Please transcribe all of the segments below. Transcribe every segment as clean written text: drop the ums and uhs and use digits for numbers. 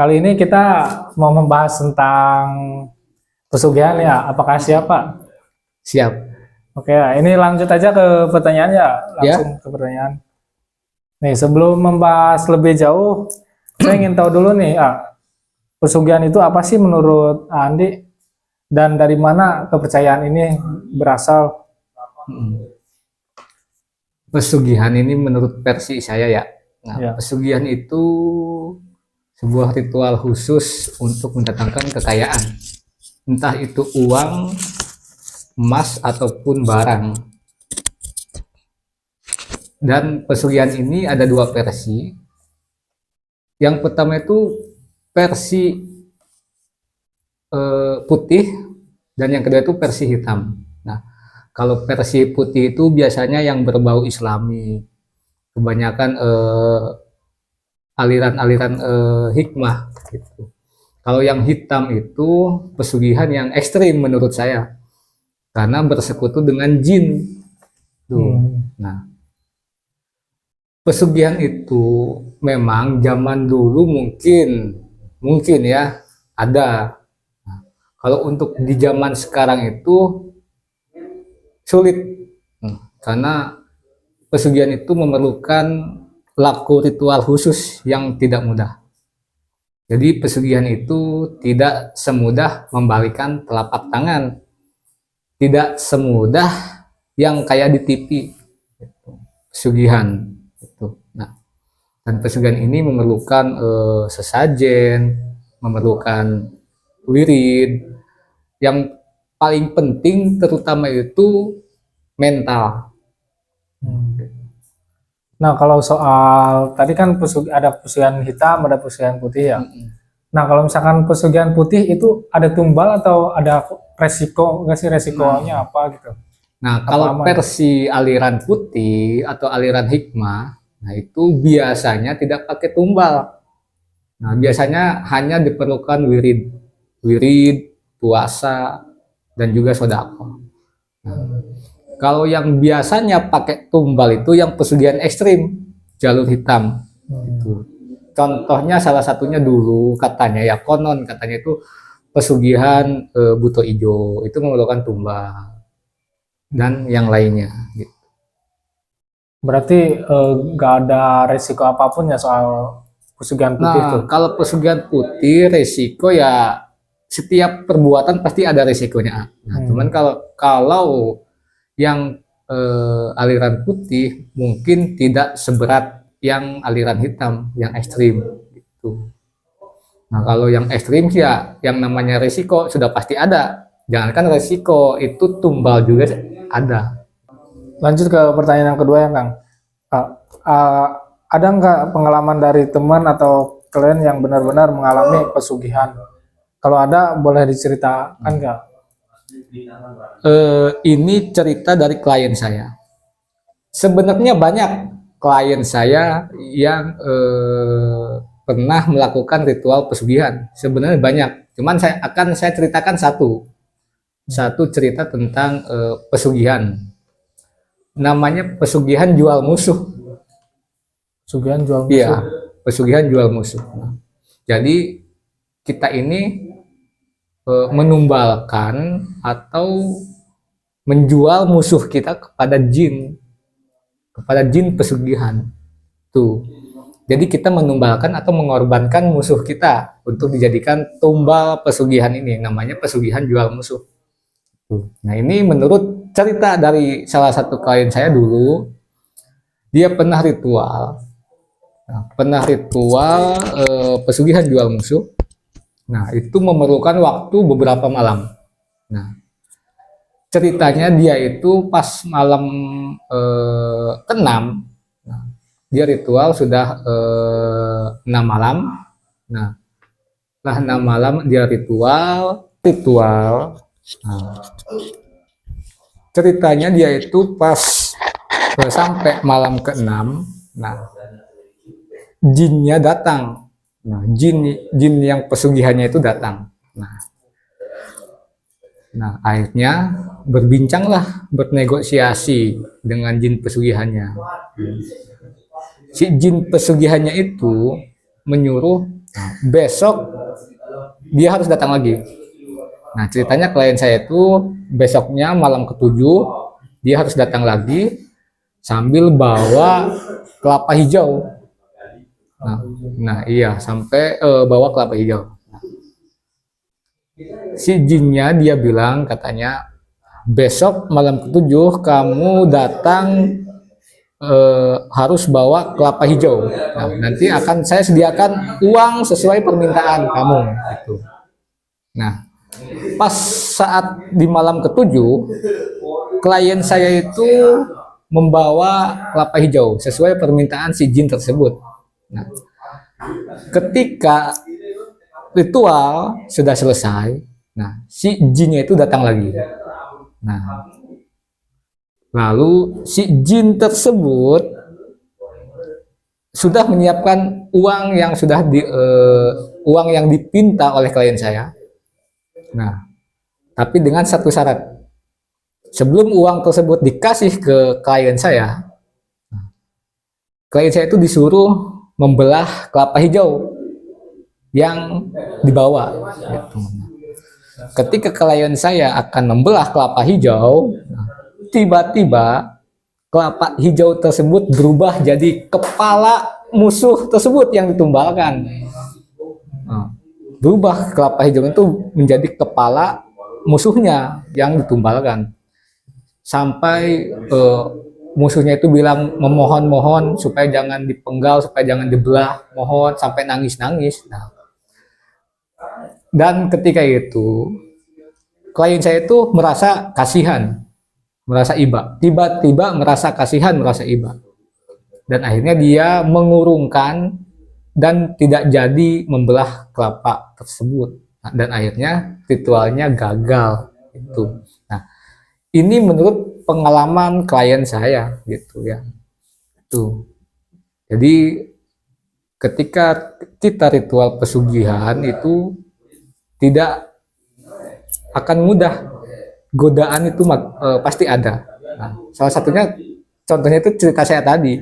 Kali ini kita mau membahas tentang pesugihan ya. Apakah siapa? Siap. Oke, ini lanjut aja ke pertanyaan ya. Ya. Langsung ke pertanyaan. Nih, sebelum membahas lebih jauh, saya ingin tahu dulu nih, pesugihan itu apa sih menurut Andi? Dan dari mana kepercayaan ini berasal? Pesugihan ini menurut versi saya ya. Nah, Ya. pesugihan itu sebuah ritual khusus untuk mendatangkan kekayaan. Entah itu uang, emas, ataupun barang. Dan pesugihan ini ada dua versi. Yang pertama itu versi putih, dan yang kedua itu versi hitam. Nah, kalau versi putih itu biasanya yang berbau Islami, kebanyakan aliran-aliran hikmah gitu. Kalau yang hitam itu pesugihan yang ekstrim menurut saya, karena bersekutu dengan jin. Tuh. Nah, pesugihan itu memang zaman dulu mungkin ya ada. Nah, kalau untuk di zaman sekarang itu sulit. Karena pesugihan itu memerlukan laku ritual khusus yang tidak mudah. Jadi pesugihan itu tidak semudah membalikan telapak tangan, tidak semudah yang kayak di TV. Pesugihan itu. Nah, dan pesugihan ini memerlukan sesajen, memerlukan wirid. Yang paling penting terutama itu mental. Nah, kalau soal tadi kan ada pesugihan hitam, ada pesugihan putih ya. Nah, kalau misalkan pesugihan putih itu ada tumbal atau ada resiko nggak sih, resikonya apa gitu? Nah, Apa kalau aman? versi aliran putih atau aliran hikmah, nah itu biasanya tidak pakai tumbal. Nah, biasanya hanya diperlukan wirid, puasa, dan juga sodako. Nah, kalau yang biasanya pakai tumbal itu yang pesugihan ekstrim, jalur hitam. Gitu. Contohnya salah satunya dulu katanya ya, konon katanya itu pesugihan Buto Ijo itu memerlukan tumbal dan yang lainnya. Gitu. Berarti nggak ada resiko apapun ya soal pesugihan putih Nah, tuh. kalau pesugihan putih resiko ya setiap perbuatan pasti ada resikonya. Nah, cuman kalau yang aliran putih mungkin tidak seberat yang aliran hitam, yang ekstrim gitu. Nah, kalau yang ekstrim ya yang namanya resiko sudah pasti ada. Jangankan resiko, itu tumbal juga ada. Lanjut ke pertanyaan yang kedua ya, Kang. Uh, uh, ada nggak pengalaman dari teman atau klien yang benar-benar mengalami pesugihan? Kalau ada, boleh diceritakan nggak? Ini cerita dari klien saya. Sebenarnya banyak klien saya yang pernah melakukan ritual pesugihan. Sebenarnya banyak. Cuman saya ceritakan satu cerita tentang pesugihan. Namanya pesugihan jual musuh. Pesugihan jual musuh. Iya, pesugihan jual musuh. Jadi kita ini menumbalkan atau menjual musuh kita kepada jin pesugihan. Tuh. Jadi kita menumbalkan atau mengorbankan musuh kita untuk dijadikan tumbal pesugihan ini, namanya pesugihan jual musuh. Tuh. Nah, ini menurut cerita dari salah satu klien saya dulu, dia pernah ritual. Pesugihan jual musuh. Nah, itu memerlukan waktu beberapa malam. Nah, ceritanya dia itu pas malam ke-6, nah, dia ritual sudah 6 malam. Nah, setelah 6 malam dia ritual. Nah, ceritanya dia itu pas sampai malam ke-6, nah jinnya datang. Nah, jin yang pesugihannya itu datang. Nah, akhirnya berbincanglah, bernegosiasi dengan jin pesugihannya. Si jin pesugihannya itu menyuruh Besok dia harus datang lagi. Nah, ceritanya klien saya itu besoknya malam ketujuh dia harus datang lagi sambil bawa kelapa hijau. Nah, iya sampai bawa kelapa hijau. Si jinnya dia bilang katanya besok malam ketujuh kamu datang harus bawa kelapa hijau. Nah, nanti akan saya sediakan uang sesuai permintaan kamu. Gitu. Nah, pas saat di malam ketujuh, klien saya itu membawa kelapa hijau sesuai permintaan si jin tersebut. Nah, ketika ritual sudah selesai, nah si jinnya itu datang lagi. Nah, lalu si jin tersebut sudah menyiapkan uang yang uang yang dipinta oleh klien saya. Nah, tapi dengan satu syarat. Sebelum uang tersebut dikasih ke klien saya itu disuruh membelah kelapa hijau yang dibawa. Gitu. Ketika klien saya akan membelah kelapa hijau, tiba-tiba kelapa hijau tersebut berubah jadi kepala musuh tersebut yang ditumbalkan. Berubah kelapa hijau itu menjadi kepala musuhnya yang ditumbalkan. Sampai musuhnya itu bilang memohon-mohon supaya jangan dipenggal, supaya jangan dibelah, mohon sampai nangis-nangis. Nah, dan ketika itu klien saya itu merasa kasihan, merasa iba, tiba-tiba merasa kasihan, merasa iba, dan akhirnya dia mengurungkan dan tidak jadi membelah kelapa tersebut. Nah, dan akhirnya ritualnya gagal itu. Nah, ini menurut pengalaman klien saya gitu ya. Tuh. Jadi ketika kita ritual pesugihan itu tidak akan mudah. Godaan itu pasti ada. Nah, salah satunya contohnya itu cerita saya tadi.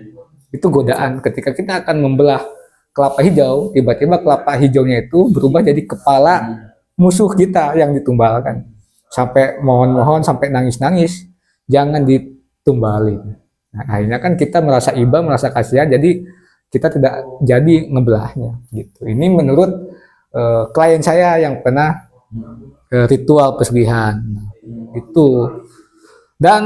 Itu godaan ketika kita akan membelah kelapa hijau, tiba-tiba kelapa hijaunya itu berubah jadi kepala musuh kita yang ditumbalkan. Sampai mohon-mohon, sampai nangis-nangis, jangan ditumbalin. Nah, akhirnya kan kita merasa iba, merasa kasihan, jadi kita tidak jadi ngebelahnya. Gitu. Ini menurut klien saya yang pernah ritual pesugihan. Itu. Dan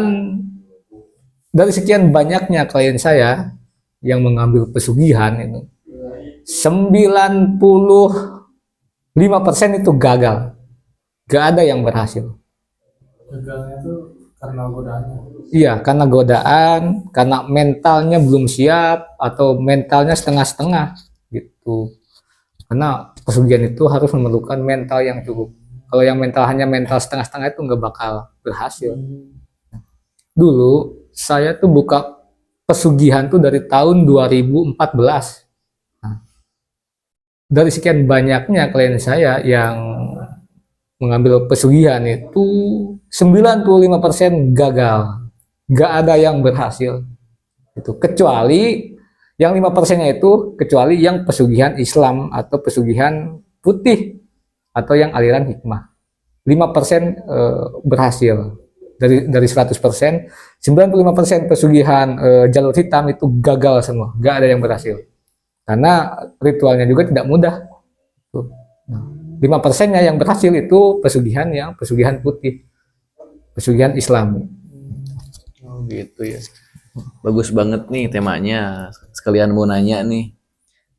dari sekian banyaknya klien saya yang mengambil pesugihan itu, 95% itu gagal. Gak ada yang berhasil. Gagalnya itu karena godaannya. Iya, karena godaan, karena mentalnya belum siap atau mentalnya setengah-setengah gitu. Karena pesugihan itu harus memerlukan mental yang cukup. Kalau yang hanya mental setengah-setengah itu nggak bakal berhasil. Dulu saya tuh buka pesugihan tuh dari tahun 2014. Nah, dari sekian banyaknya klien saya yang mengambil pesugihan itu 95% gagal, nggak ada yang berhasil. Itu kecuali yang 5%-nya itu kecuali yang pesugihan Islam atau pesugihan putih atau yang aliran hikmah. 5% berhasil dari 100%, 95% pesugihan jalur hitam itu gagal semua, nggak ada yang berhasil. Karena ritualnya juga tidak mudah. Tuh. Nah, 5%-nya yang berhasil itu pesugihan putih, pesugihan Islam. Oh gitu ya. Bagus banget nih temanya. Sekalian mau nanya nih.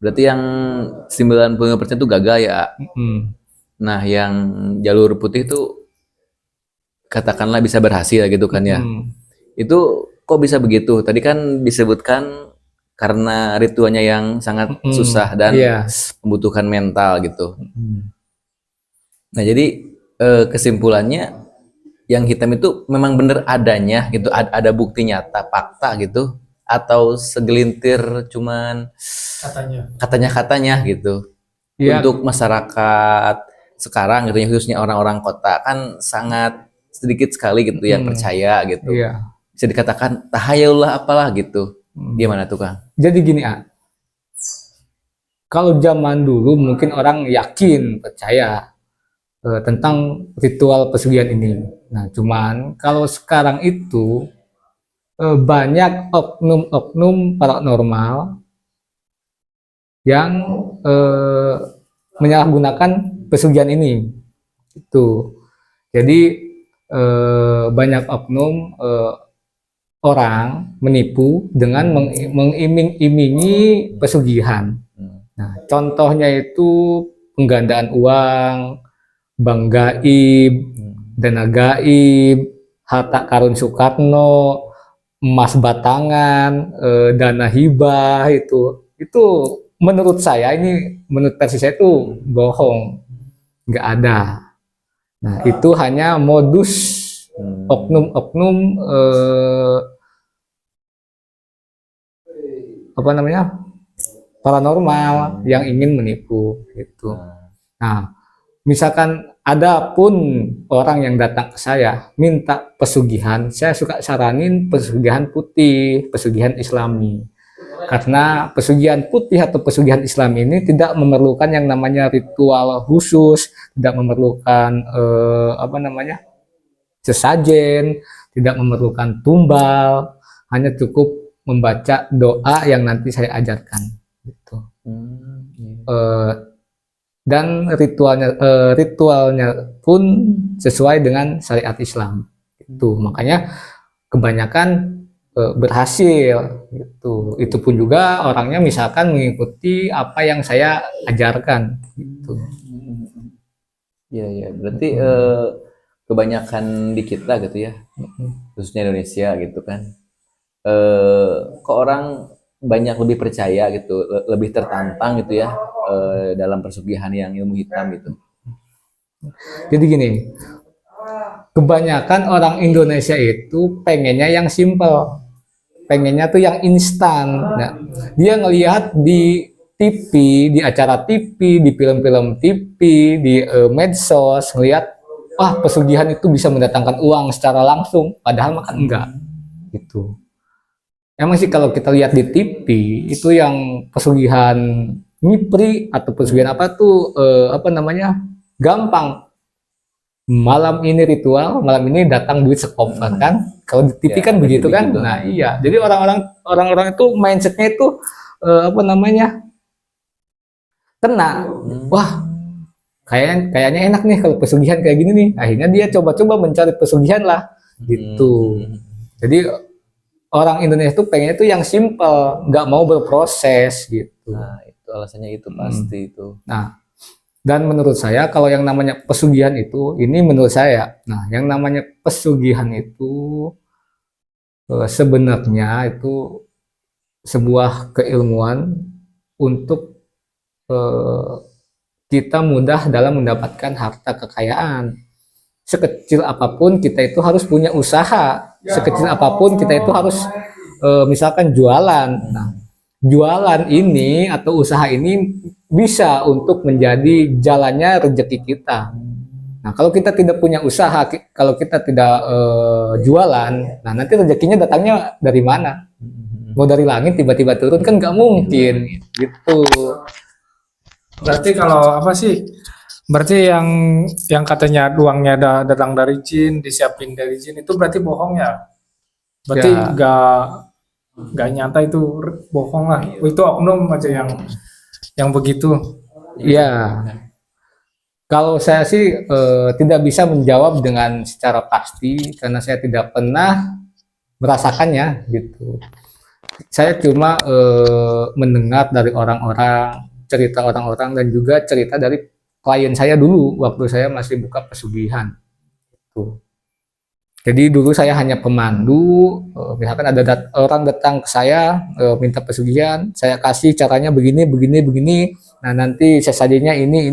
Berarti yang 95% itu gagal ya. Nah, yang jalur putih itu katakanlah bisa berhasil gitu kan ya. Itu kok bisa begitu? Tadi kan disebutkan karena ritualnya yang sangat susah dan membutuhkan mental gitu. Nah, jadi kesimpulannya yang hitam itu memang benar adanya gitu, ada bukti nyata, fakta gitu, atau segelintir cuman katanya gitu. Untuk masyarakat sekarang gitu, khususnya orang-orang kota kan sangat sedikit sekali gitu yang percaya gitu. Bisa dikatakan tahayullah apalah gitu. Gimana tuh Kang? Jadi gini kalau zaman dulu mungkin orang yakin percaya tentang ritual pesugihan ini. Nah, cuman kalau sekarang itu banyak oknum-oknum paranormal yang eh, menyalahgunakan pesugihan ini. Itu. Jadi banyak oknum orang menipu dengan mengiming-imingi pesugihan. Nah, contohnya itu penggandaan uang, bank gaib, dana gaib, harta karun Soekarno, emas batangan, dana hibah itu menurut saya ini menurut versi saya itu bohong, nggak ada. Nah, itu hanya modus oknum-oknum apa namanya paranormal yang ingin menipu gitu. Nah, misalkan ada pun orang yang datang ke saya minta pesugihan, saya suka saranin pesugihan putih, pesugihan Islami. Karena pesugihan putih atau pesugihan Islam ini tidak memerlukan yang namanya ritual khusus, tidak memerlukan apa namanya sesajen, tidak memerlukan tumbal, hanya cukup membaca doa yang nanti saya ajarkan. Gitu. Dan ritualnya pun sesuai dengan syariat Islam. Itu makanya kebanyakan berhasil gitu. Itu pun juga orangnya misalkan mengikuti apa yang saya ajarkan gitu. Iya, iya. Berarti kebanyakan di kita gitu ya, khususnya Indonesia gitu kan. Kok orang banyak lebih percaya gitu, lebih tertantang gitu ya dalam persugihan yang ilmu hitam gitu. Jadi gini, kebanyakan orang Indonesia itu pengennya yang simple, pengennya tuh yang instan. Nah, dia ngelihat di TV, di acara TV, di film-film TV, di medsos, ngelihat wah pesugihan itu bisa mendatangkan uang secara langsung, padahal makan enggak gitu. Emang sih kalau kita lihat di TV itu yang pesugihan mipri atau pesugihan apa tuh apa namanya gampang. Malam ini ritual, malam ini datang duit sekoper kan? Kalau di TV Ya, kan begitu kan? begitu. Nah iya, jadi orang-orang itu mindsetnya itu apa namanya kena. Wah kayaknya enak nih kalau pesugihan kayak gini nih. Akhirnya dia coba-coba mencari pesugihan lah gitu. Jadi orang Indonesia itu pengennya itu yang simple, nggak mau berproses gitu. Nah, itu alasannya itu pasti itu. Nah, dan menurut saya kalau yang namanya pesugihan itu, ini menurut saya, nah yang namanya pesugihan itu sebenarnya itu sebuah keilmuan untuk kita mudah dalam mendapatkan harta kekayaan. Sekecil apapun kita itu harus punya usaha, sekecil apapun kita itu harus misalkan jualan. Nah, jualan ini atau usaha ini bisa untuk menjadi jalannya rezeki kita. Nah, kalau kita tidak punya usaha, kalau kita tidak jualan, nah nanti rezekinya datangnya dari mana? Mau dari langit tiba-tiba turun kan nggak mungkin, gitu. Berarti kalau apa sih? Berarti yang katanya uangnya datang dari jin, disiapin dari jin itu berarti bohong ya? Berarti Ya. nggak nyata itu bohong lah. Itu oknum aja yang begitu. Ya, kalau saya sih tidak bisa menjawab dengan secara pasti karena saya tidak pernah merasakannya gitu. Saya cuma mendengar dari orang-orang, cerita orang-orang dan juga cerita dari klien saya dulu waktu saya masih buka pesugihan. Tuh. Jadi dulu saya hanya pemandu, misalkan ada orang datang ke saya minta pesugihan, saya kasih caranya begini, begini, begini. Nah nanti sesajinya ini,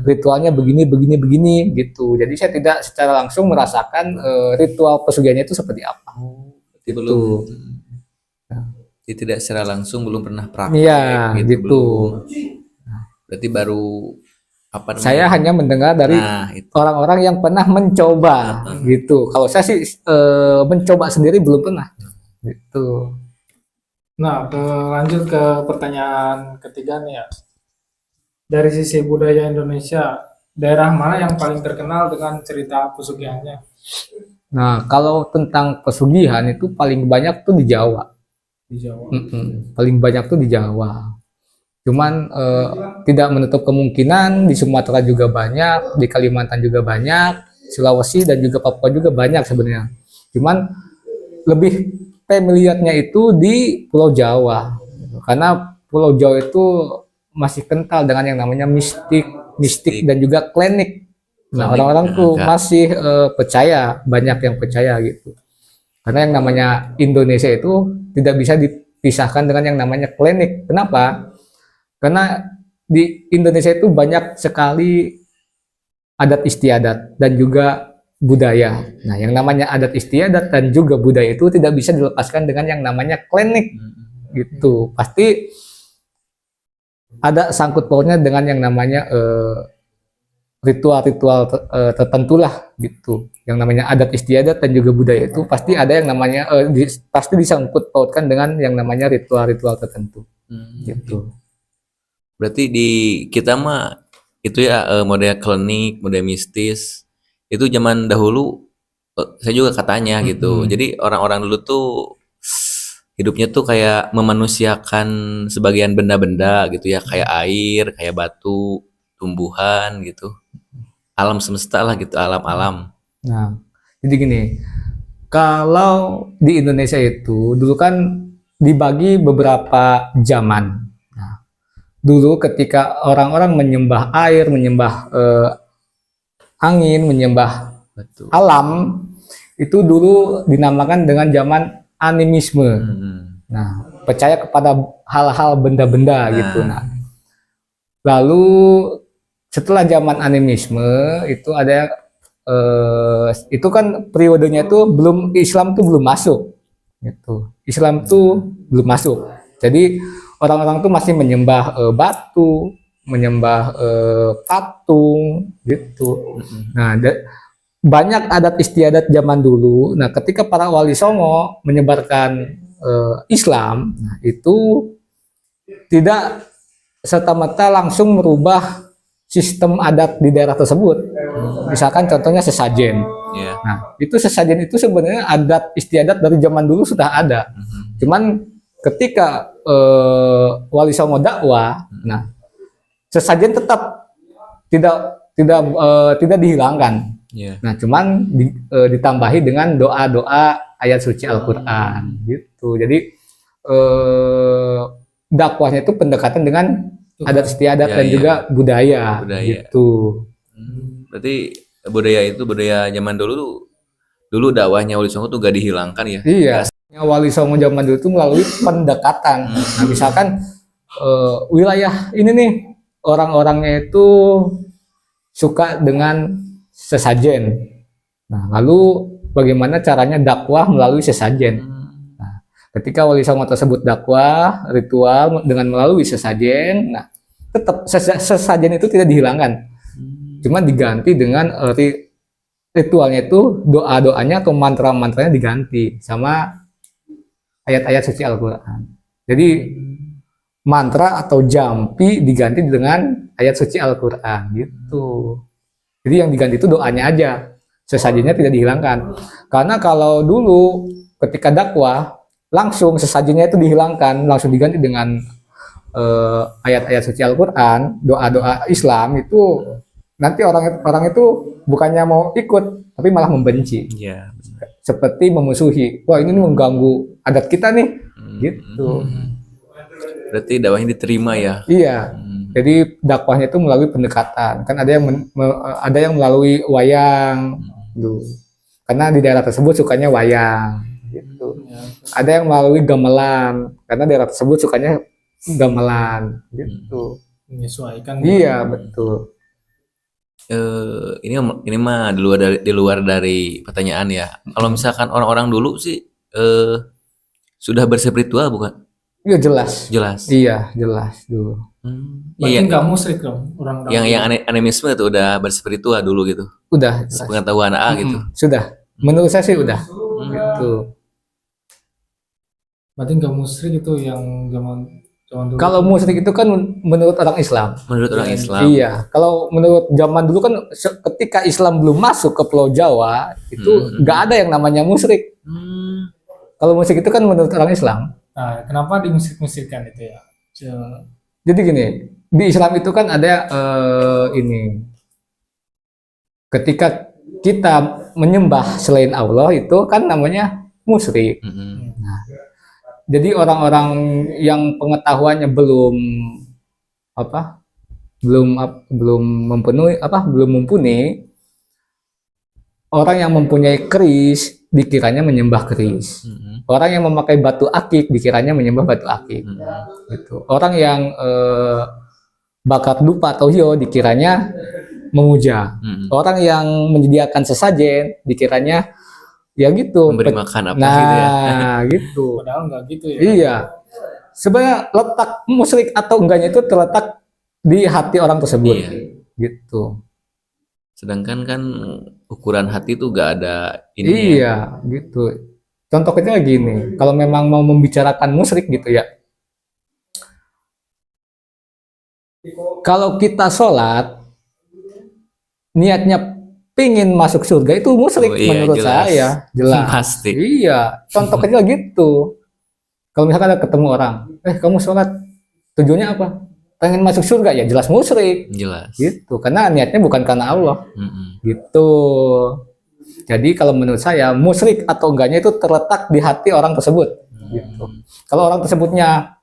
ritualnya begini, begini, begini, gitu. Jadi saya tidak secara langsung merasakan ritual pesugihannya itu seperti apa. Berarti belum, jadi tidak secara langsung belum pernah praktek Iya, gitu. belum. Berarti baru apa namanya? Saya hanya mendengar dari Nah, itu. orang-orang yang pernah mencoba, gitu. Kalau saya sih mencoba sendiri belum pernah, gitu. Nah, lanjut ke pertanyaan ketiga nih ya. Dari sisi budaya Indonesia, daerah mana yang paling terkenal dengan cerita pesugihannya Nah, kalau tentang pesugihan itu paling banyak tuh di Jawa. di Jawa? Paling banyak tuh di Jawa. Cuman tidak menutup kemungkinan di Sumatera juga banyak, di Kalimantan juga banyak, Sulawesi dan juga Papua juga banyak sebenarnya. Cuman lebih familiarnya itu di Pulau Jawa. Karena Pulau Jawa itu masih kental dengan yang namanya mistik, mistik dan juga klinik. Nah, Klinik, orang-orang tuh Kak. masih percaya, banyak yang percaya gitu. Karena yang namanya Indonesia itu tidak bisa dipisahkan dengan yang namanya klinik. Kenapa? Karena di Indonesia itu banyak sekali adat istiadat dan juga budaya. Nah, yang namanya adat istiadat dan juga budaya itu tidak bisa dilepaskan dengan yang namanya klinik gitu. Pasti ada sangkut pautnya dengan yang namanya ritual-ritual tertentu lah gitu. Yang namanya adat istiadat dan juga budaya itu pasti ada yang namanya pasti disangkut pautkan dengan yang namanya ritual-ritual tertentu gitu. Berarti di kita mah itu ya model klinik, model mistis. Itu zaman dahulu saya juga katanya gitu. Jadi orang-orang dulu tuh hidupnya tuh kayak memanusiakan sebagian benda-benda gitu ya, kayak air, kayak batu, tumbuhan gitu. Alam semesta lah gitu, alam-alam. Nah, jadi gini, kalau di Indonesia itu dulu kan dibagi beberapa zaman. Nah, dulu ketika orang-orang menyembah air, menyembah angin, menyembah Betul. alam, itu dulu dinamakan dengan zaman animisme. Nah, percaya kepada hal-hal benda-benda gitu. Nah, lalu setelah zaman animisme itu ada itu kan periodenya itu belum Islam tuh belum masuk gitu. Islam tuh belum masuk. Jadi orang-orang tuh masih menyembah batu, menyembah patung gitu. Nah, banyak adat istiadat zaman dulu. Nah, ketika para wali songo menyebarkan Islam, nah, itu tidak serta-merta langsung merubah sistem adat di daerah tersebut. Misalkan contohnya sesajen. Iya. Nah, itu sesajen itu sebenarnya adat istiadat dari zaman dulu sudah ada. Cuman ketika Wali Songo dakwah, nah sesajen tetap tidak dihilangkan. Iya. Nah, cuman ditambahi dengan doa-doa ayat suci Al-Qur'an gitu. Jadi dakwahnya itu pendekatan dengan adat istiadat Ya, dan iya. juga budaya, Budaya. gitu. Berarti budaya itu budaya zaman dulu dulu dakwahnya Wali Songo tuh gak dihilangkan ya. Iya. Wali Songo zaman dulu itu melalui pendekatan. Nah, misalkan wilayah ini nih orang-orangnya itu suka dengan sesajen. Nah, lalu bagaimana caranya dakwah melalui sesajen? Nah, ketika Wali Songo tersebut dakwah ritual dengan melalui sesajen, nah tetap sesajen itu tidak dihilangkan, cuma diganti dengan ritualnya itu doa-doanya atau mantra-mantranya diganti sama ayat-ayat suci Al-Quran. Jadi mantra atau jampi diganti dengan ayat suci Al-Quran gitu. Jadi yang diganti itu doanya aja, sesajennya tidak dihilangkan. Karena kalau dulu ketika dakwah langsung sesajennya itu dihilangkan, langsung diganti dengan ayat-ayat suci Al-Quran, doa-doa Islam itu nanti orang itu bukannya mau ikut, tapi malah membenci. Iya. Seperti memusuhi. Wah, ini mengganggu adat kita nih, gitu. Berarti dakwahnya diterima ya. Iya. Jadi dakwahnya itu melalui pendekatan. Kan ada yang melalui wayang, gitu. Karena di daerah tersebut sukanya wayang, gitu. Ada yang melalui gamelan, karena daerah tersebut sukanya gamelan, gitu. Menyesuaikan. Iya, betul. Ini mah di luar dari pertanyaan ya. Kalau misalkan orang-orang dulu sih sudah berspiritual bukan? Iya, jelas. Jelas. Iya, jelas dulu. Berarti Iya. nggak musyrik dong orang-orang. Yang animisme tuh udah berspiritual dulu gitu. Udah, Sepengetahuan gitu. sudah. Menurut saya sih udah. Gitu. Berarti nggak musyrik itu yang zaman zaman dulu. Kalau musyrik itu kan menurut orang Islam. Menurut orang Islam. Iya, kalau menurut zaman dulu kan ketika Islam belum masuk ke Pulau Jawa itu nggak ada yang namanya musyrik. Hmm. Kalau musyrik itu kan menurut orang Islam. Nah, kenapa dimusyrik-musyrikan itu ya? Jadi gini, di Islam itu kan ada ini, ketika kita menyembah selain Allah itu kan namanya musyrik. Mm-mm. Jadi orang-orang yang pengetahuannya belum apa, belum mumpuni, orang yang mempunyai keris dikiranya menyembah keris. Mm-mm. Orang yang memakai batu akik dikiranya menyembah batu akik. Mm-mm. Gitu. Orang yang bakar dupa atau hio dikiranya memuja. Mm-mm. Orang yang menyediakan sesajen dikiranya ya gitu. Memberi makan apa Nah, gitu ya. gitu. Padahal nggak gitu ya. Iya. Sebenarnya letak musyrik atau enggaknya itu terletak di hati orang tersebut. Iya. Gitu. Sedangkan kan ukuran hati tuh gak ada ininya. Iya, gitu. Contoh kecil gini, kalau memang mau membicarakan musyrik gitu ya. Kalau kita sholat, niatnya pingin masuk surga itu musyrik Oh, iya, menurut jelas. saya, jelas. Pasti. Iya, contoh kecil gitu. Kalau misalkan ada ketemu orang, kamu sholat tujuannya apa? Pengen masuk surga ya jelas musyrik, Jelas. gitu. Karena niatnya bukan karena Allah, Mm-mm. gitu. Jadi kalau menurut saya musyrik atau enggaknya itu terletak di hati orang tersebut, gitu. Kalau orang tersebutnya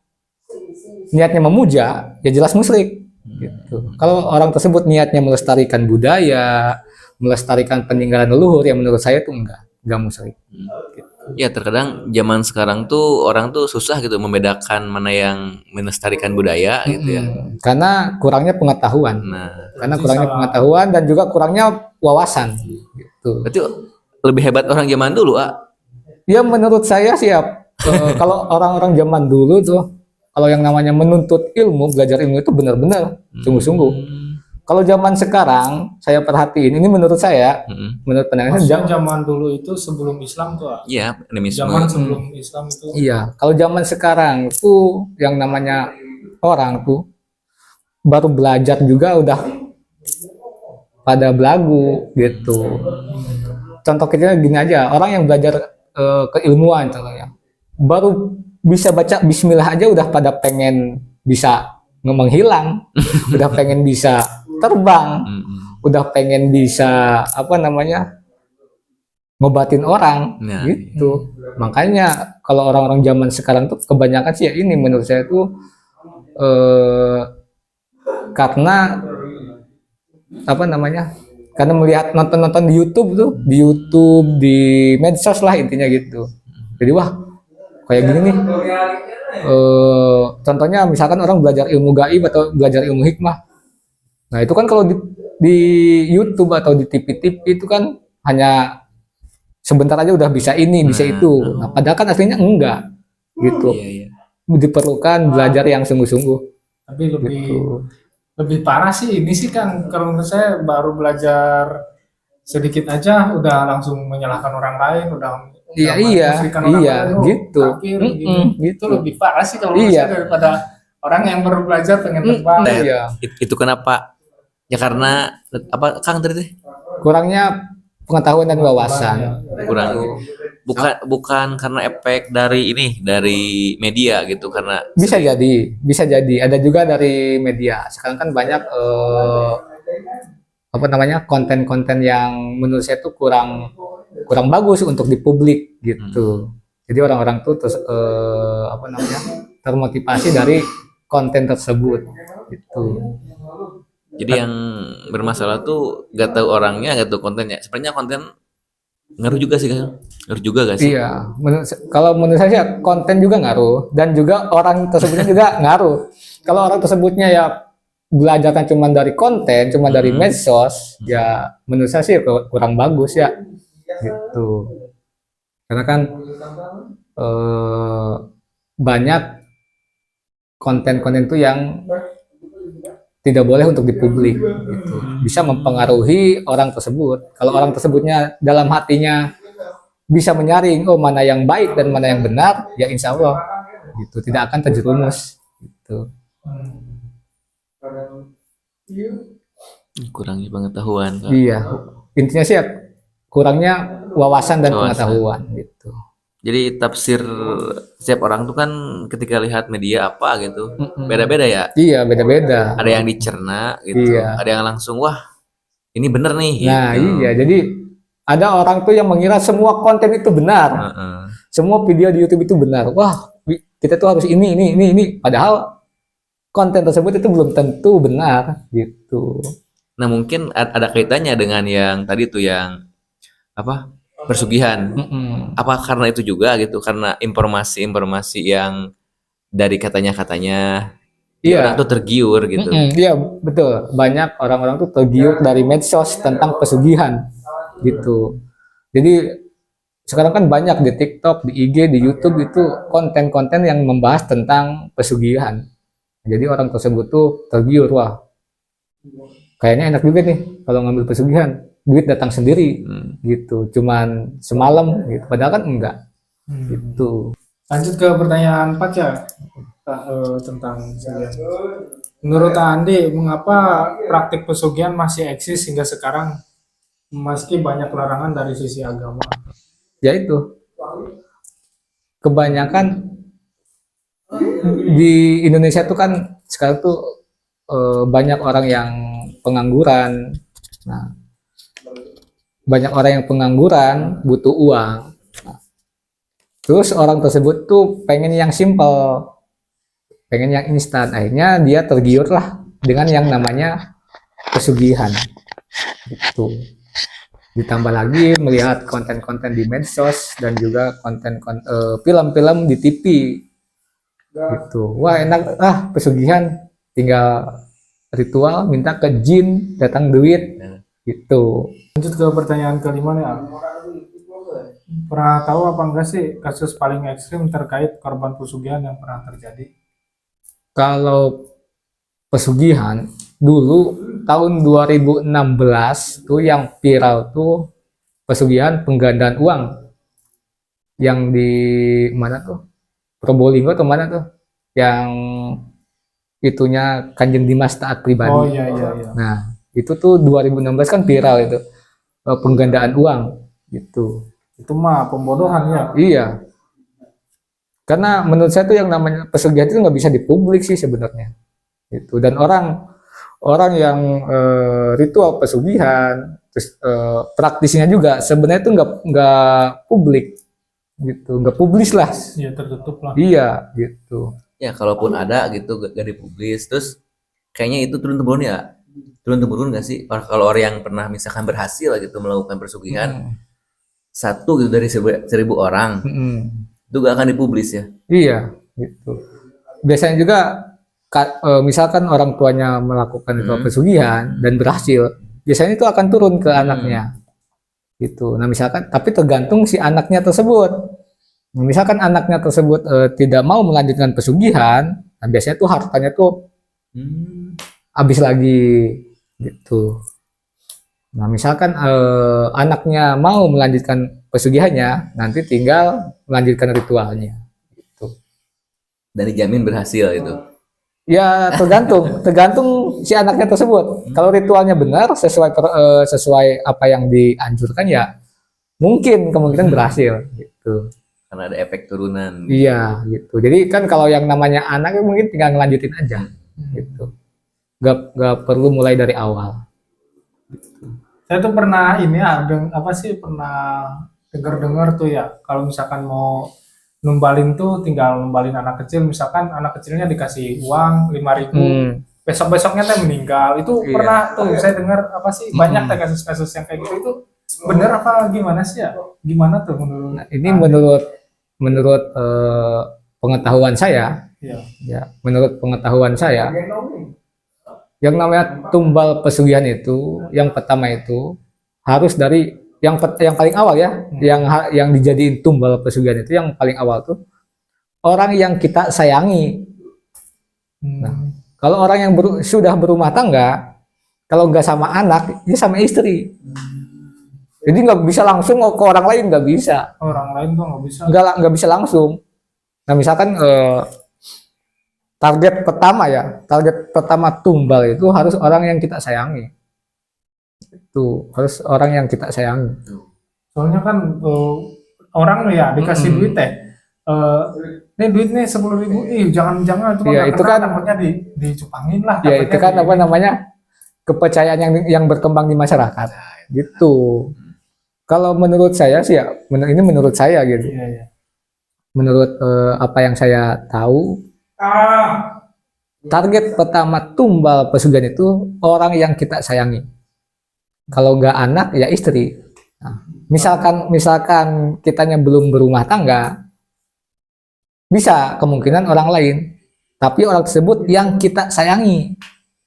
niatnya memuja, ya jelas musyrik. Gitu. Kalau orang tersebut niatnya melestarikan budaya, melestarikan peninggalan leluhur, ya menurut saya itu enggak musyrik. Ya terkadang zaman sekarang tuh orang tuh susah gitu membedakan mana yang melestarikan budaya gitu ya. Karena kurangnya pengetahuan, Nah, karena kurangnya pengetahuan dan juga kurangnya wawasan. Gitu. berarti lebih hebat orang zaman dulu, ah. Ya menurut saya sih ya, kalau orang-orang zaman dulu tuh, kalau yang namanya menuntut ilmu, belajar ilmu itu benar-benar sungguh-sungguh. Kalau zaman sekarang, saya perhatiin, ini menurut saya, Mm-mm. menurut pandangan Maksudnya saya, zaman dulu itu sebelum Islam tuh. Iya, animisme. Zaman sebelum Islam itu. iya, kalau zaman sekarang tuh yang namanya orang tuh baru belajar juga udah pada belagu gitu. Contoh kecilnya gini aja, orang yang belajar keilmuan contohnya, baru bisa baca Bismillah aja udah pada pengen bisa menghilang, udah pengen bisa terbang, Mm-mm. udah pengen bisa apa namanya ngobatin orang, Nah, gitu. Makanya kalau orang-orang zaman sekarang tuh kebanyakan sih ya ini menurut saya tuh karena apa namanya? Karena melihat nonton-nonton di YouTube di medsos lah intinya gitu. Jadi wah kayak gini nih. Contohnya misalkan orang belajar ilmu gaib atau belajar ilmu hikmah. Nah itu kan kalau di YouTube atau di TV-TV itu kan hanya sebentar aja udah bisa ini, bisa itu. Nah, padahal kan aslinya enggak gitu. iya, iya. Diperlukan belajar yang sungguh-sungguh. Tapi lebih Gitu. lebih parah sih ini sih kan kalau menurut saya baru belajar sedikit aja udah langsung menyalahkan orang lain, udah Iya, memusyrikan orang iya, lain, gitu. kafir, gitu. Gitu. Itu lebih parah sih kalau menurut Iya. saya daripada orang yang baru belajar pengen terbang. Iya. Itu kenapa? Ya karena apa Kang tadi teh? Kurangnya pengetahuan dan wawasan. Kurang. Bukan karena efek dari media gitu karena Bisa jadi. Ada juga dari media. Sekarang kan banyak apa namanya konten-konten yang menurut saya tuh kurang bagus untuk dipublik gitu. Jadi orang-orang tuh terus apa namanya termotivasi dari konten tersebut gitu. jadi yang bermasalah tuh gak tahu orangnya, gak tahu kontennya. Sebenarnya konten ngaruh juga sih kan? Ngaruh juga gak sih? Iya, kalau menurut saya sih, konten juga ngaruh dan juga orang tersebutnya juga ngaruh. Kalau orang tersebutnya ya belajarkan cuma dari konten, cuma dari medsos, ya menurut saya sih kurang bagus ya, gitu. Karena kan banyak konten-konten itu yang tidak boleh untuk dipublik, gitu. Bisa mempengaruhi orang tersebut. Kalau orang tersebutnya dalam hatinya bisa menyaring oh mana yang baik dan mana yang benar, ya insya Allah gitu tidak akan terjerumus gitu. Kurangi pengetahuan, Kak. Iya, intinya sih ya, kurangnya wawasan dan Wawasan. pengetahuan gitu. Jadi tafsir setiap orang tuh kan ketika lihat media apa gitu, beda-beda ya. Iya, beda-beda. Ada yang dicerna gitu, Iya. ada yang langsung wah ini bener nih Nah, gitu. iya, jadi ada orang tuh yang mengira semua konten itu benar. Heeh. Semua video di YouTube itu benar. Wah, kita tuh harus ini. Padahal konten tersebut itu belum tentu benar gitu. Nah mungkin ada kaitannya dengan yang tadi tuh yang apa persugihan. Mm-mm. Apa karena itu juga gitu? Karena informasi-informasi yang dari katanya-katanya, Iya. orang tuh tergiur gitu. Iya, betul. Banyak orang-orang tuh tergiur dari medsos tentang pesugihan gitu. Jadi sekarang kan banyak di TikTok, di IG, di YouTube itu konten-konten yang membahas tentang pesugihan. Jadi orang tersebut tuh tergiur, wah kayaknya enak juga nih kalau ngambil pesugihan, duit datang sendiri gitu, cuman semalam gitu. Padahal kan enggak gitu. Lanjut ke pertanyaan 4 ya, tentang pesugihan. Menurut Andi, mengapa praktik pesugihan masih eksis hingga sekarang meski banyak larangan dari sisi agama? Ya itu, kebanyakan di Indonesia tuh kan sekarang tuh banyak orang yang pengangguran. Nah, banyak orang yang pengangguran butuh uang. Nah, terus orang tersebut tuh pengen yang simple, pengen yang instan. Akhirnya dia tergiur lah dengan yang namanya pesugihan. Gitu. Ditambah lagi melihat konten-konten di medsos dan juga film-film di TV. Gitu. Wah enak pesugihan, tinggal ritual minta ke jin datang duit gitu. Lanjut ke pertanyaan kelima nih, Al. Pernah tahu apa enggak sih kasus paling ekstrim terkait korban pesugihan yang pernah terjadi? Kalau pesugihan dulu tahun 2016 tuh yang viral tuh pesugihan penggandaan uang yang di mana tuh, Probolinggo atau mana tuh, yang itunya Kanjeng Dimas Taat Pribadi. Oh iya. Nah itu tuh 2016 kan viral itu, penggandaan uang gitu. Itu mah pembodohan ya. Iya, karena menurut saya tuh yang namanya pesugihan itu nggak bisa dipublik sih sebenarnya gitu. Dan orang yang ritual pesugihan terus praktisinya juga sebenarnya itu nggak publik gitu, nggak publis lah. Iya, tertutup lah. Iya gitu. Ya kalaupun ada gitu gak dipublis, terus kayaknya itu turun temurun nggak sih? Kalau orang yang pernah misalkan berhasil gitu melakukan pesugihan satu gitu dari 1.000 orang itu gak akan dipublis ya? Iya gitu. Biasanya juga misalkan orang tuanya melakukan ritual pesugihan dan berhasil, biasanya itu akan turun ke anaknya gitu. Nah misalkan, tapi tergantung si anaknya tersebut. Misalkan anaknya tersebut tidak mau melanjutkan pesugihan, nah biasanya tuh hartanya tuh habis lagi gitu. Nah misalkan anaknya mau melanjutkan pesugihannya, nanti tinggal melanjutkan ritualnya gitu. Dan dijamin berhasil itu. Ya tergantung si anaknya tersebut. Kalau ritualnya benar sesuai apa yang dianjurkan, ya mungkin kemungkinan berhasil gitu. Karena ada efek turunan. Iya gitu. Jadi kan kalau yang namanya anak mungkin tinggal ngelanjutin aja gitu. Gak perlu mulai dari awal. Saya tuh pernah ini ya, pernah dengar tuh ya, kalau misalkan mau numbalin tuh tinggal numbalin anak kecil, misalkan anak kecilnya dikasih uang 5.000, besok-besoknya teh meninggal. Itu Iya. pernah tuh saya dengar banyak teh kasus-kasus yang kayak gitu. Itu bener apa gimana sih ya? Gimana tuh menurut? Nah, ini menurut pengetahuan saya, Iya. ya menurut pengetahuan saya, yang namanya tumbal pesugihan itu, yang pertama itu harus dari yang paling awal ya, yang dijadiin tumbal pesugihan itu yang paling awal tuh orang yang kita sayangi. Nah, kalau orang yang sudah berumah tangga, kalau nggak sama anak, ya sama istri. Jadi nggak bisa langsung ke orang lain, nggak bisa. Orang lain tuh nggak bisa. Nggak bisa langsung. Nah misalkan target pertama tumbal itu harus orang yang kita sayangi. Itu harus orang yang kita sayangi. Soalnya kan orang ya dikasih Mm-mm. duit nih duit nih 10.000, jangan itu mah Iya, nggak itu kena, kan- takutnya dicupangin lah. Ya itu takutnya kan apa namanya, kepercayaan yang berkembang di masyarakat. Gitu. Kalau menurut saya sih ya, ini menurut saya gitu. Iya, iya. Menurut apa yang saya tahu, target pertama tumbal pesugihan itu orang yang kita sayangi. Kalau nggak anak ya istri. Nah, misalkan kitanya belum berumah tangga, bisa kemungkinan orang lain. Tapi orang tersebut yang kita sayangi.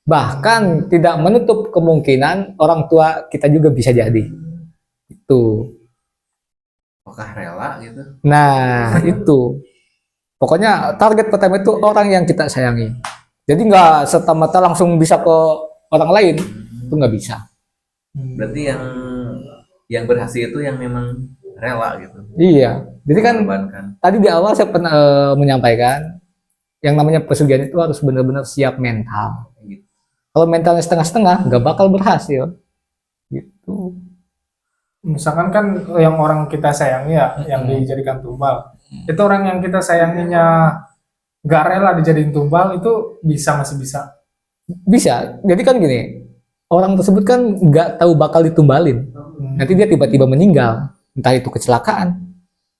Bahkan tidak menutup kemungkinan orang tua kita juga bisa jadi. Itu. Apakah rela gitu? Nah, itu. Pokoknya target pertama itu orang yang kita sayangi. Jadi nggak serta-merta langsung bisa ke orang lain. Itu nggak bisa. Berarti yang berhasil itu yang memang rela gitu. Iya. Jadi kan Mengorbankan. tadi di awal saya pernah menyampaikan yang namanya pesugihan itu harus benar-benar siap mental. Gitu. Kalau mentalnya setengah-setengah, nggak bakal berhasil. Gitu. Misalkan kan yang orang kita sayangi ya, yang dijadikan tumbal. Itu orang yang kita sayanginya nggak rela dijadiin tumbal, itu masih bisa. Bisa. Jadi kan gini, orang tersebut kan nggak tahu bakal ditumbalin. Nanti dia tiba-tiba meninggal. Entah itu kecelakaan,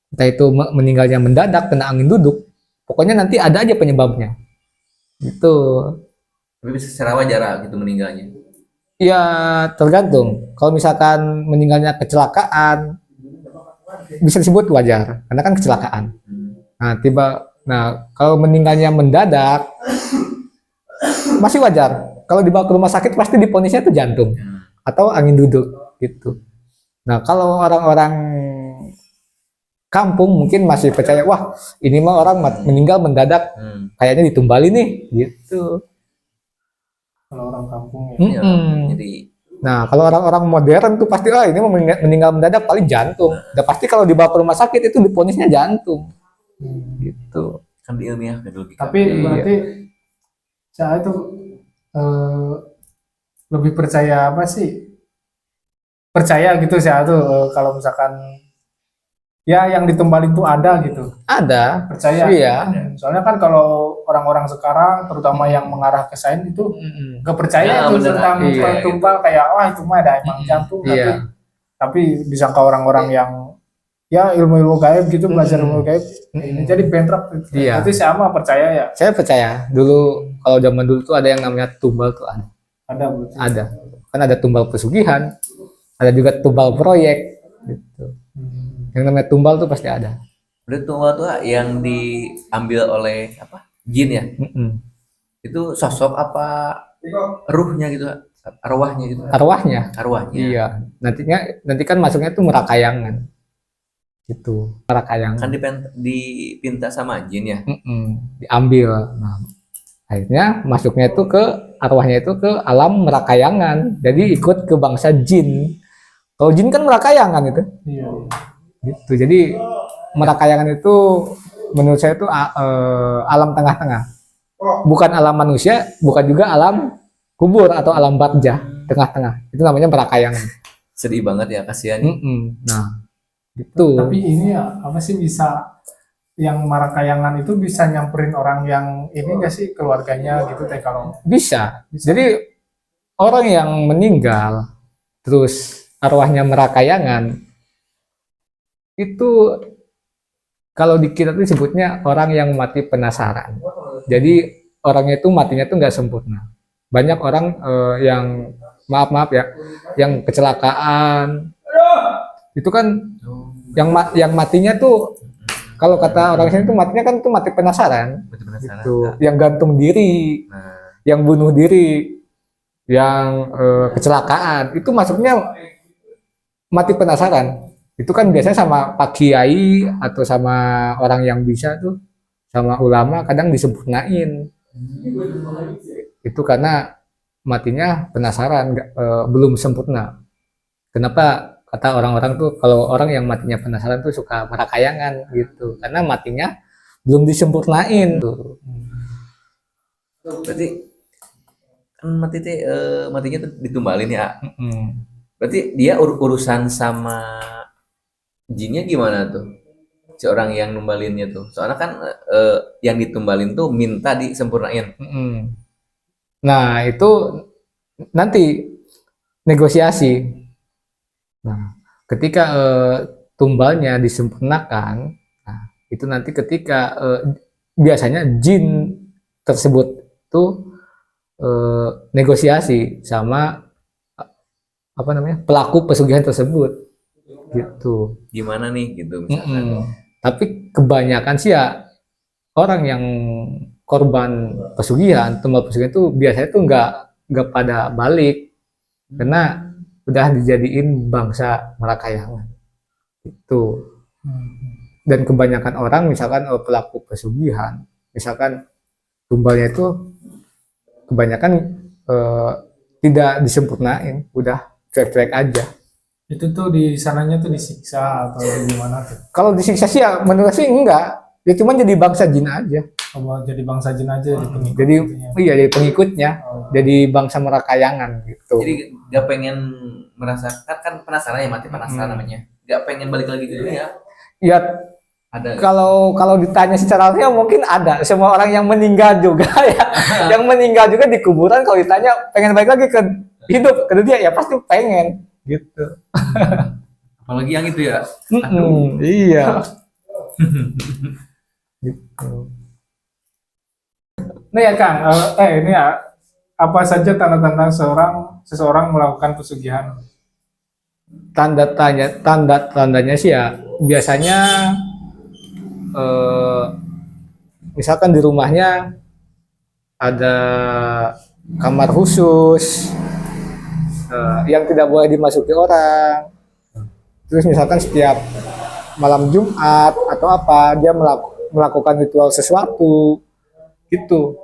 entah itu meninggalnya mendadak, kena angin duduk. Pokoknya nanti ada aja penyebabnya. Gitu. Tapi bisa secara wajar gitu meninggalnya. Ya tergantung. Kalau misalkan meninggalnya kecelakaan, bisa disebut wajar, karena kan kecelakaan. Nah kalau meninggalnya mendadak, masih wajar. Kalau dibawa ke rumah sakit pasti diponisnya itu jantung atau angin duduk gitu. Nah kalau orang-orang kampung mungkin masih percaya, wah ini mah orang meninggal mendadak, kayaknya ditumbali nih gitu. Kalau orang kampung ya. Iya, Mm-mm. jadi Nah, kalau orang-orang modern tuh pasti, ini mah meninggal mendadak paling jantung. Udah pasti kalau dibawa ke rumah sakit itu diponisnya jantung. Gitu. kan ilmiah gitu logika. Tapi berarti saya itu lebih percaya apa sih? Percaya gitu saya tuh kalau misalkan ya yang ditumbalin tuh ada gitu. Ada. Percaya. Iya. Soalnya kan kalau orang-orang sekarang terutama yang mengarah ke sains itu Mm-mm. nggak percaya Ya, tuh bener. tentang Iya, tumbal kayak wah itu mah ada emang jantung, Iya. tapi disangka orang-orang yang ya ilmu-ilmu gaib gitu, belajar ilmu gaib ini jadi bentrok gitu. Iya. Berarti saya mah percaya ya. Saya percaya. Dulu kalau zaman dulu tuh ada yang namanya tumbal tuh ada. Ada berarti. Ada. Kan ada tumbal pesugihan, ada juga tumbal proyek gitu. Yang namanya tumbal tuh pasti ada. Berarti tumbal tuh yang diambil oleh apa? Jin ya? Mm-mm. Itu sosok apa ruhnya gitu? Arwahnya gitu. Arwahnya. Arwahnya. Iya. Nanti kan masuknya tuh merakayangan. Gitu. Merakayangan. Kan dipinta sama jin ya. Diambil. Nah, akhirnya masuknya itu arwahnya itu ke alam merakayangan. Jadi ikut ke bangsa jin. Kalau jin kan merakayangan itu. Iya. Gitu. Jadi merakayangan itu menurut saya itu alam tengah-tengah. Bukan alam manusia, bukan juga alam kubur atau alam barjah, tengah-tengah. Itu namanya merakayangan. Sedih banget ya, kasihan. Nah, gitu. Tapi ini ya apa sih bisa yang marakayangan itu bisa nyamperin orang yang ini nggak sih keluarganya gitu teh kalau Bisa. Jadi orang yang meninggal terus arwahnya merakayangan itu kalau di kita tuh disebutnya orang yang mati penasaran. Jadi orangnya itu matinya tuh nggak sempurna. Banyak orang yang maaf ya, yang kecelakaan itu kan yang matinya tuh kalau kata orang sini tuh matinya kan tuh mati penasaran. Betul penasaran. Gitu. Yang gantung diri, Nah, yang bunuh diri, yang kecelakaan itu masuknya mati penasaran. Itu kan biasanya sama Pak Kiai atau sama orang yang bisa tuh, sama ulama kadang disempurnain. Itu karena matinya penasaran, belum sempurna. Kenapa kata orang-orang tuh kalau orang yang matinya penasaran tuh suka merakayangan gitu karena matinya belum disempurnain tuh. Berarti kan matinya tuh ditumbalin ya. Mm-mm. Berarti dia urusan sama jinnya gimana tuh? Si orang yang numbalinnya tuh. Soalnya kan yang ditumbalin tuh minta disempurnain. Mm-mm. Nah itu nanti negosiasi. Nah ketika tumbalnya disempurnakan, nah itu nanti ketika biasanya jin tersebut tuh negosiasi sama apa namanya pelaku pesugihan tersebut gitu. Gimana nih gitu misalkan. Mm-mm. Tapi kebanyakan sih ya orang yang korban pesugihan, tumbal pesugihan itu biasanya tuh nggak pada balik karena udah dijadiin bangsa merakayangan itu. Dan kebanyakan orang misalkan pelaku pesugihan, misalkan tumbalnya itu kebanyakan eh, tidak disempurnain, udah cuek-cuek aja. Itu tuh di sananya tuh disiksa atau gimana tuh? Kalau disiksa sih ya menurut sih enggak, dia cuma jadi bangsa jin aja. Kalau jadi bangsa jin aja jadi pengikut Jadi intinya. iya jadi pengikutnya, Oh. jadi bangsa merakayangan gitu. Jadi gak pengen merasakan kan penasaran ya mati penasaran namanya. Gak pengen balik lagi ke dunia. Ya Ada kalau ditanya secara langsung mungkin ada semua orang yang meninggal juga ya, yang meninggal juga di kuburan kalau ditanya pengen balik lagi ke hidup ke dunia ya pasti pengen gitu. apalagi yang itu ya. Iya. Gitu. Nah ya Kang, ini ya apa saja tanda-tanda seseorang melakukan pesugihan? Tanda-tandanya sih ya biasanya eh, misalkan di rumahnya ada kamar khusus yang tidak boleh dimasuki orang. Terus misalkan setiap malam Jumat atau apa dia melakukan ritual sesuatu gitu.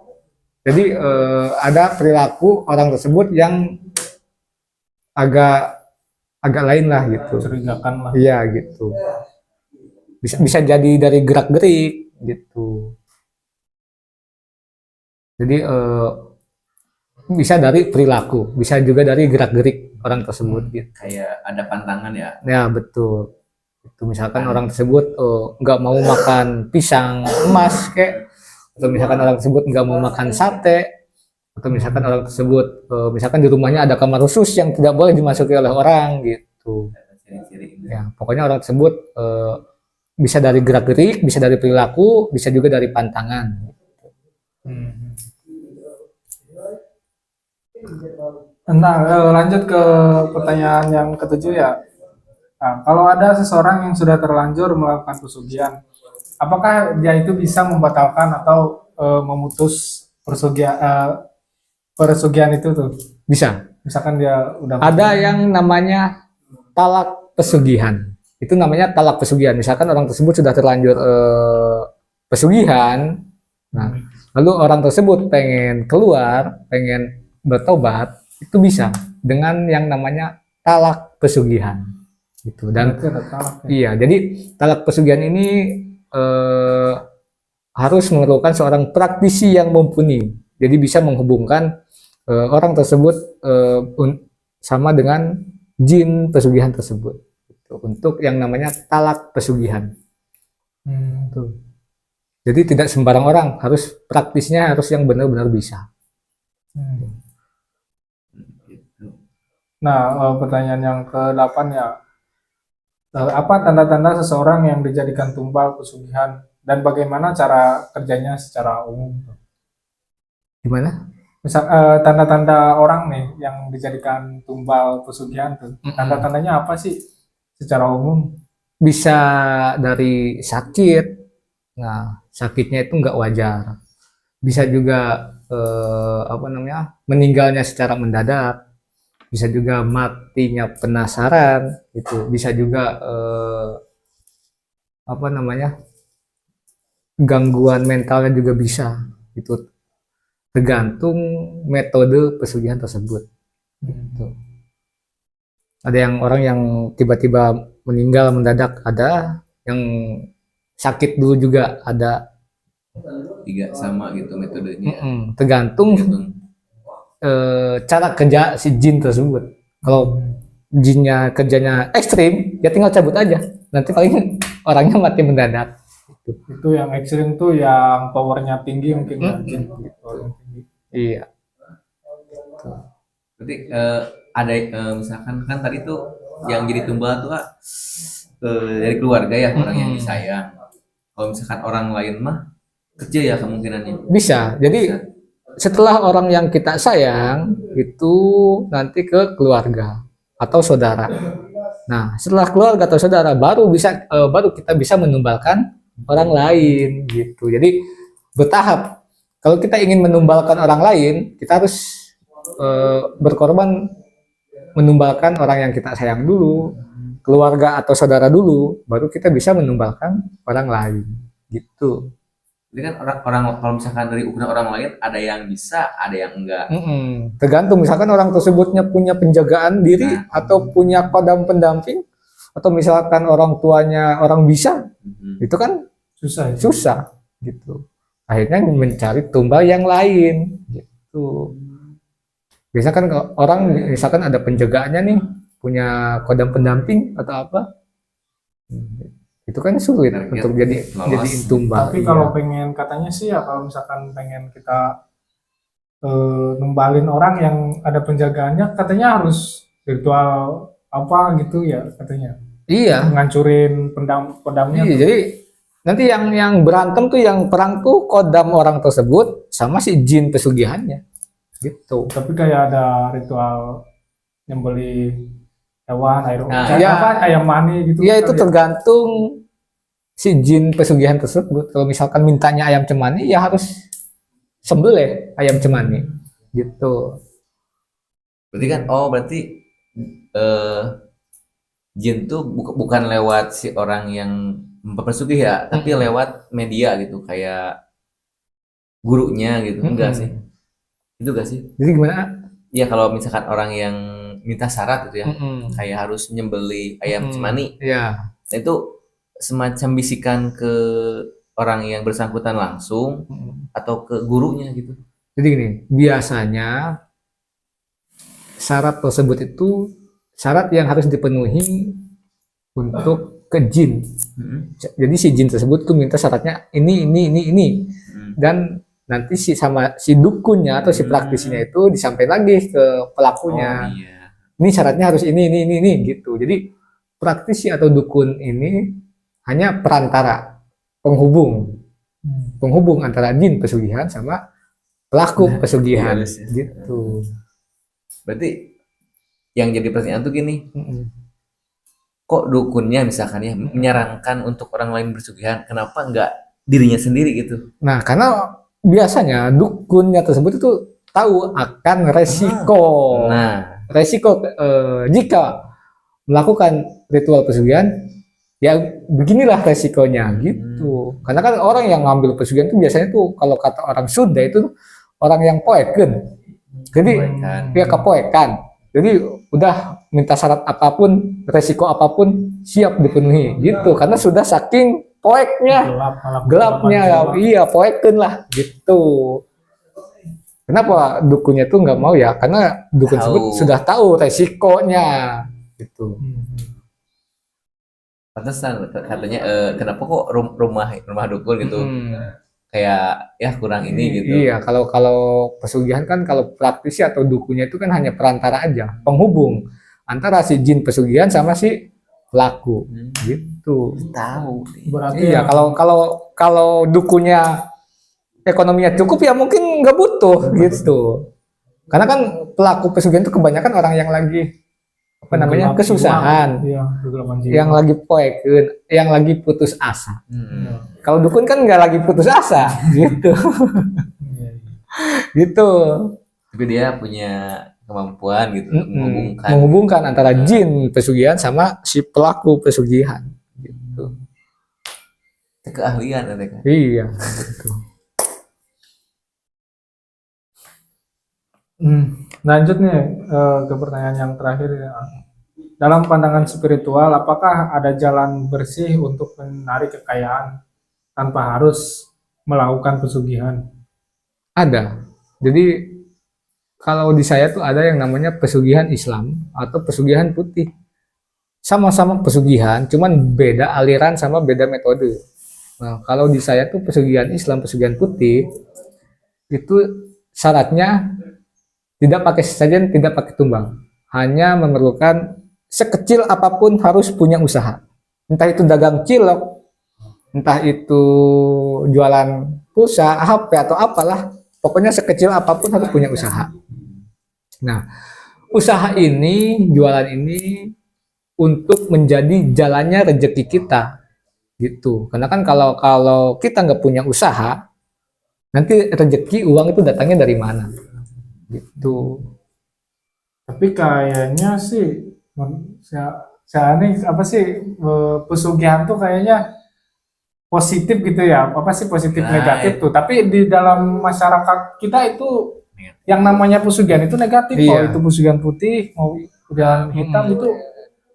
Jadi ada perilaku orang tersebut yang agak agak lain lah gitu. Curigakan lah. Iya gitu. Bisa jadi dari gerak-gerik gitu. Jadi bisa dari perilaku, bisa juga dari gerak-gerik orang tersebut gitu. Kayak ada pantangan ya. Ya betul. Itu misalkan orang tersebut nggak mau makan pisang emas kayak, atau misalkan orang tersebut nggak mau makan sate, atau misalkan orang tersebut misalkan di rumahnya ada kamar khusus yang tidak boleh dimasuki oleh orang gitu. Ciri-ciri ini. Ya pokoknya orang tersebut bisa dari gerak-gerik, bisa dari perilaku, bisa juga dari pantangan. Hmm. Nah, lanjut ke pertanyaan yang ketujuh ya. Nah, kalau ada seseorang yang sudah terlanjur melakukan pesugihan, apakah dia itu bisa membatalkan atau memutus pesugihan itu tuh? Bisa. Misalkan dia udah Ada yang namanya talak pesugihan. Itu namanya talak pesugihan. Misalkan orang tersebut sudah terlanjur pesugihan, nah lalu orang tersebut pengen keluar, pengen bertobat, itu bisa dengan yang namanya talak pesugihan. Gitu. Dan berarti ada talak ya? iya, jadi talak pesugihan ini harus memerlukan seorang praktisi yang mumpuni. Jadi bisa menghubungkan orang tersebut sama dengan jin pesugihan tersebut. Gitu. Untuk yang namanya talak pesugihan. Tuh. Jadi tidak sembarang orang, harus praktisnya harus yang benar-benar bisa. Nah, pertanyaan yang ke-8 ya. Apa tanda-tanda seseorang yang dijadikan tumbal pesugihan dan bagaimana cara kerjanya secara umum? Gimana? Misal tanda-tanda orang nih yang dijadikan tumbal pesugihan tuh. Tanda-tandanya apa sih secara umum? Bisa dari sakit. Nah, sakitnya itu nggak wajar. Bisa juga apa namanya? Meninggalnya secara mendadak. Bisa juga matinya penasaran gitu. Bisa juga apa namanya? Gangguan mentalnya juga bisa. Itu tergantung metode pesugihan tersebut. Gitu. Ada yang orang yang tiba-tiba meninggal mendadak, ada yang sakit dulu juga ada. Tiga sama gitu metodenya. Tergantung Tergantung. cara kerja si jin tersebut. Kalau jinnya kerjanya ekstrim, ya tinggal cabut aja. Nanti paling orangnya mati mendadak. Itu yang ekstrim tuh yang powernya tinggi mungkin ya. Power yang tinggi. Iya. Berarti ada misalkan kan tadi tuh yang jadi tumbal tuh dari keluarga ya, orang yang disayang. Kalau misalkan orang lain mah kecil ya kemungkinannya. Bisa. Jadi setelah orang yang kita sayang itu nanti ke keluarga atau saudara. Nah, setelah keluarga atau saudara baru kita bisa menumbalkan orang lain gitu. Jadi bertahap. Kalau kita ingin menumbalkan orang lain, kita harus berkorban menumbalkan orang yang kita sayang dulu, keluarga atau saudara dulu, baru kita bisa menumbalkan orang lain gitu. Jadi kan orang kalau misalkan dari ukuran orang lain ada yang bisa, ada yang enggak. Tergantung misalkan orang tersebutnya punya penjagaan diri atau punya kodam pendamping, atau misalkan orang tuanya orang bisa, itu kan susah gitu. Akhirnya mencari tumbal yang lain gitu. Biasanya kan orang misalkan ada penjagaannya nih, punya kodam pendamping atau apa, itu kan sulit untuk jadi tumbal. Tapi kalau pengen katanya sih ya, kalau misalkan pengen kita numbalin orang yang ada penjagaannya, katanya harus ritual apa gitu ya katanya. Iya. Ngancurin pedamnya. Iya, jadi nanti yang berantem tuh, yang perang tuh kodam orang tersebut sama si jin pesugihannya gitu. Tapi kayak ada ritual nyembeli hewan, ayam mani gitu. Iya, itu tergantung si jin pesugihan tersebut. Kalau misalkan mintanya ayam cemani, ya harus sembelih ayam cemani gitu. Berarti kan berarti jin tuh bukan lewat si orang yang mempersugih ya, tapi lewat media gitu, kayak gurunya gitu. Enggak sih? Itu gak sih? Jadi gimana? Ya kalau misalkan orang yang minta syarat gitu ya, kayak harus nyembeli ayam cemani. Iya. Nah, itu semacam bisikan ke orang yang bersangkutan langsung atau ke gurunya gitu. Jadi gini, biasanya syarat tersebut itu syarat yang harus dipenuhi untuk ke jin. Jadi si jin tersebut tuh minta syaratnya ini. Dan nanti si dukunnya atau si praktisinya itu disampaikan lagi ke pelakunya. Ini syaratnya harus ini gitu. Jadi praktisi atau dukun ini hanya perantara, penghubung antara jin pesugihan sama pelaku pesugihan gitu. Berarti yang jadi pertanyaan tuh gini, kok dukunnya misalkan ya menyarankan untuk orang lain bersugihan, kenapa enggak dirinya sendiri gitu? Nah, karena biasanya dukunnya tersebut itu tahu akan resiko. Resiko jika melakukan ritual pesugihan, ya beginilah resikonya gitu. Karena kan orang yang ngambil pesugihan itu biasanya tuh, kalau kata orang Sunda itu orang yang poeken. Jadi dia kepoekan. Jadi udah minta syarat apapun, resiko apapun siap dipenuhi gitu. Karena sudah saking poeknya, gelapnya, iya poeken lah gitu. Kenapa dukunnya tuh nggak mau ya? Karena dukun tersebut sudah tahu resikonya gitu. Pantesan katanya kenapa kok rumah dukun gitu kayak ya kurang ini gitu. Iya, kalau pesugihan kan, kalau praktisi atau dukunnya itu kan hanya perantara aja, penghubung antara si jin pesugihan sama si pelaku gitu. Tahu. Berarti iya, kalau dukunnya ekonominya cukup ya mungkin nggak butuh gitu. Karena kan pelaku pesugihan itu kebanyakan orang yang lagi kesusahan, yang lagi poeken, yang lagi putus asa. Kalau dukun kan nggak lagi putus asa gitu. Gitu. Tapi dia punya kemampuan gitu menghubungkan antara jin pesugihan sama si pelaku pesugihan gitu. Keahlian kan? Iya gitu. Lanjut nih ke pertanyaan yang terakhir ya. dalam pandangan spiritual, apakah ada jalan bersih untuk menarik kekayaan tanpa harus melakukan pesugihan? Ada. Jadi kalau di saya tuh ada yang namanya pesugihan Islam atau pesugihan putih. Sama-sama pesugihan, cuman beda aliran sama beda metode. Nah, kalau di saya tuh pesugihan Islam, pesugihan putih, itu syaratnya tidak pakai sesajen, tidak pakai tumbang. Hanya memerlukan sekecil apapun harus punya usaha. Entah itu dagang cilok, entah itu jualan pulsa, HP atau apalah. Pokoknya sekecil apapun harus punya usaha. Nah, usaha ini, jualan ini untuk menjadi jalannya rezeki kita, gitu. Karena kan kalau kita nggak punya usaha, nanti rezeki uang itu datangnya dari mana, gitu. Tapi kayaknya sih, saya ini apa sih, pesugihan tuh kayaknya positif gitu ya, apa sih positif Nah, negatif tuh. Tapi di dalam masyarakat kita itu yang namanya pesugihan itu negatif. Mau Iya. itu pesugihan putih, mau pesugihan hitam itu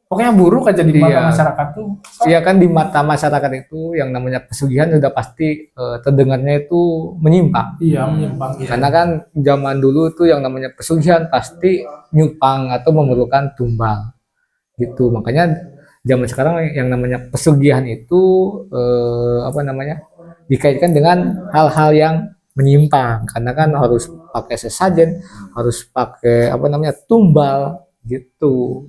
pokoknya buruk aja di mata Iya. masyarakat tuh. Iya kan di mata masyarakat itu yang namanya pesugihan udah pasti terdengarnya itu menyimpang. Iya, menyimpang. Karena kan zaman dulu tuh yang namanya pesugihan pasti nyupang atau memerlukan tumbal, gitu. Makanya zaman sekarang yang namanya pesugihan itu apa namanya dikaitkan dengan hal-hal yang menyimpang, karena kan harus pakai sesajen, harus pakai apa namanya tumbal, gitu.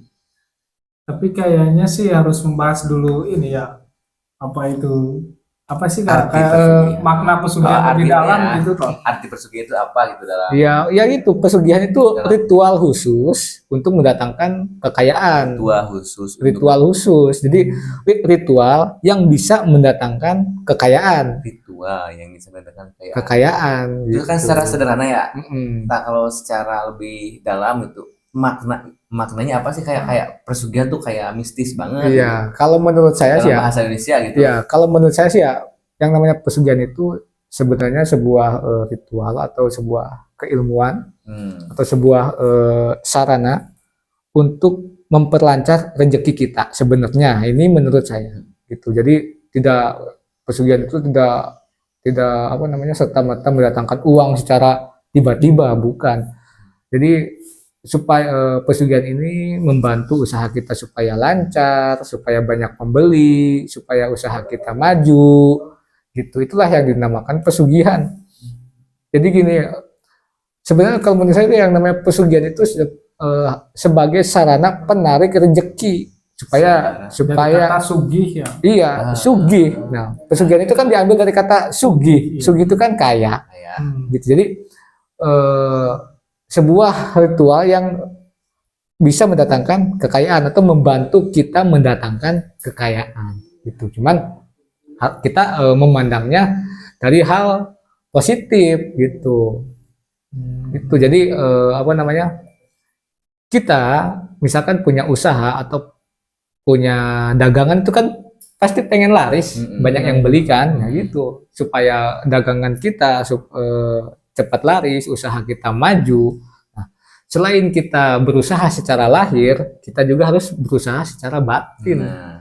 Tapi kayaknya sih harus membahas dulu ini ya, apa itu, apa sih Arti kayak pesugihan. makna pesugihan Oh, lebih artinya. dalam gitu toh. Arti pesugihan itu apa gitu dalam Ya, ya itu pesugihan itu ritual khusus untuk mendatangkan kekayaan. tua khusus untuk Ritual khusus. Jadi ritual yang bisa mendatangkan kekayaan, ritual yang bisa mendatangkan kayak kekayaan. itu kan gitu. secara sederhana ya. Mm-mm. Nah, kalau secara lebih dalam itu maknanya apa sih, kayak pesugihan tuh kayak mistis banget Iya, kalau menurut saya gitu. sih Dalam ya, bahasa Indonesia gitu. ya kalau menurut saya sih ya, yang namanya pesugihan itu sebenarnya sebuah ritual atau sebuah keilmuan atau sebuah sarana untuk memperlancar rezeki kita sebenarnya. Ini menurut saya gitu. Jadi tidak pesugihan itu tidak apa namanya serta-merta mendatangkan uang secara tiba-tiba, bukan. Jadi supaya pesugihan ini membantu usaha kita supaya lancar, supaya banyak pembeli, supaya usaha kita maju, gitu. Itulah yang dinamakan pesugihan. Jadi gini, sebenarnya kalau menurut saya yang namanya pesugihan itu sebagai sarana penarik rezeki supaya Dari kata sugih ya. iya sugih. Nah, pesugihan itu kan diambil dari kata sugih. Sugih itu kan kaya, Kayak gitu. Jadi sebuah ritual yang bisa mendatangkan kekayaan atau membantu kita mendatangkan kekayaan, gitu. Cuman kita memandangnya dari hal positif, gitu. Gitu. Jadi apa namanya? Kita misalkan punya usaha atau punya dagangan itu kan pasti pengen laris, banyak yang beli kan, ya gitu. Supaya dagangan kita cepat laris, usaha kita maju. Nah, selain kita berusaha secara lahir, kita juga harus berusaha secara batin. nah,